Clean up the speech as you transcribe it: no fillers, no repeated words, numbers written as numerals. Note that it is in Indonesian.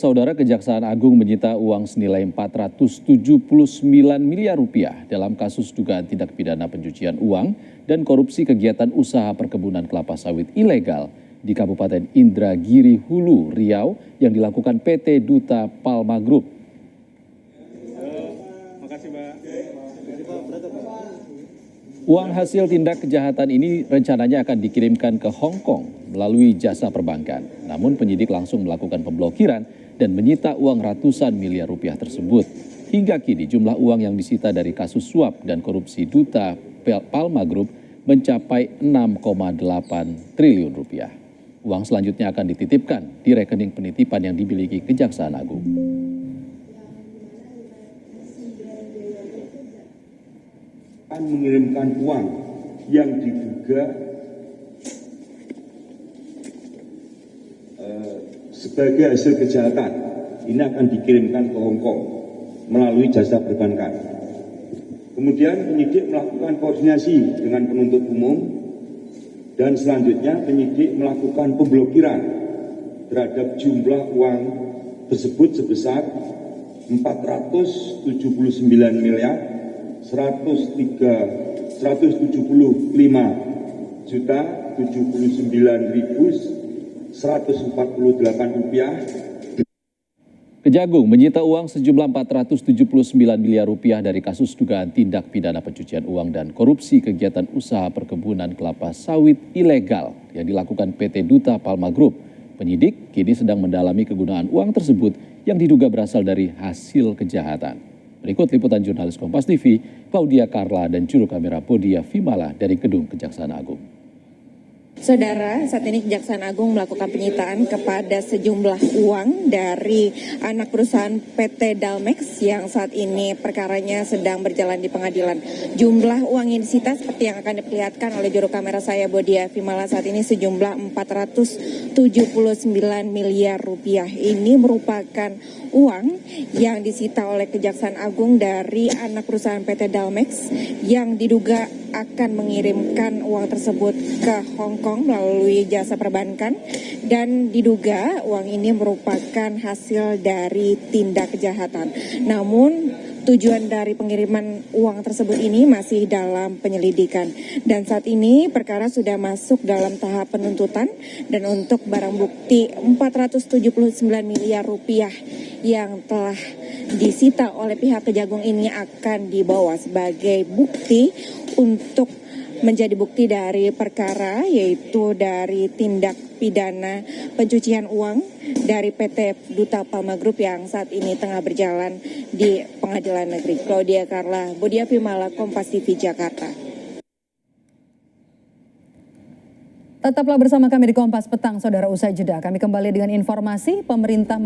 Saudara, Kejaksaan Agung menyita uang senilai 479 miliar rupiah dalam kasus dugaan tindak pidana pencucian uang dan korupsi kegiatan usaha perkebunan kelapa sawit ilegal di Kabupaten Indragiri Hulu, Riau yang dilakukan PT Duta Palma Group. Uang hasil tindak kejahatan ini rencananya akan dikirimkan ke Hong Kong melalui jasa perbankan. Namun penyidik langsung melakukan pemblokiran dan menyita uang ratusan miliar rupiah tersebut. Hingga kini jumlah uang yang disita dari kasus suap dan korupsi Duta Palma Group mencapai 6,8 triliun rupiah. Uang selanjutnya akan dititipkan di rekening penitipan yang dimiliki Kejaksaan Agung. Mengirimkan uang yang diduga sebagai hasil kejahatan ini akan dikirimkan ke Hong Kong melalui jasa perbankan. Kemudian penyidik melakukan koordinasi dengan penuntut umum dan selanjutnya penyidik melakukan pemblokiran terhadap jumlah uang tersebut sebesar 479 miliar 175 juta 79.148 rupiah. Kejagung menyita uang sejumlah 479 miliar rupiah dari kasus dugaan tindak pidana pencucian uang dan korupsi kegiatan usaha perkebunan kelapa sawit ilegal yang dilakukan PT Duta Palma Group. Penyidik kini sedang mendalami kegunaan uang tersebut yang diduga berasal dari hasil kejahatan. Berikut liputan jurnalis Kompas TV, Claudia Carla dan juru kamera Bodia Vimala dari Gedung Kejaksaan Agung. Saudara, saat ini Kejaksaan Agung melakukan penyitaan kepada sejumlah uang dari anak perusahaan PT Dalmex yang saat ini perkaranya sedang berjalan di pengadilan. Jumlah uang yang disita seperti yang akan diperlihatkan oleh juru kamera saya Bodia Vimala saat ini sejumlah 479 miliar rupiah. Ini merupakan uang yang disita oleh Kejaksaan Agung dari anak perusahaan PT Dalmex yang diduga akan mengirimkan uang tersebut ke Hong Kong melalui jasa perbankan dan diduga uang ini merupakan hasil dari tindak kejahatan. Namun tujuan dari pengiriman uang tersebut ini masih dalam penyelidikan dan saat ini perkara sudah masuk dalam tahap penuntutan dan untuk barang bukti 479 miliar rupiah yang telah disita oleh pihak Kejagung ini akan dibawa sebagai bukti untuk menjadi bukti dari perkara yaitu dari tindak pidana pencucian uang dari PT Duta Palma Group yang saat ini tengah berjalan di Pengadilan Negeri. Claudia Carla, Bodia Vimala, Kompas TV, Jakarta. Tetaplah bersama kami di Kompas Petang, saudara. Usai jeda kami kembali dengan informasi pemerintah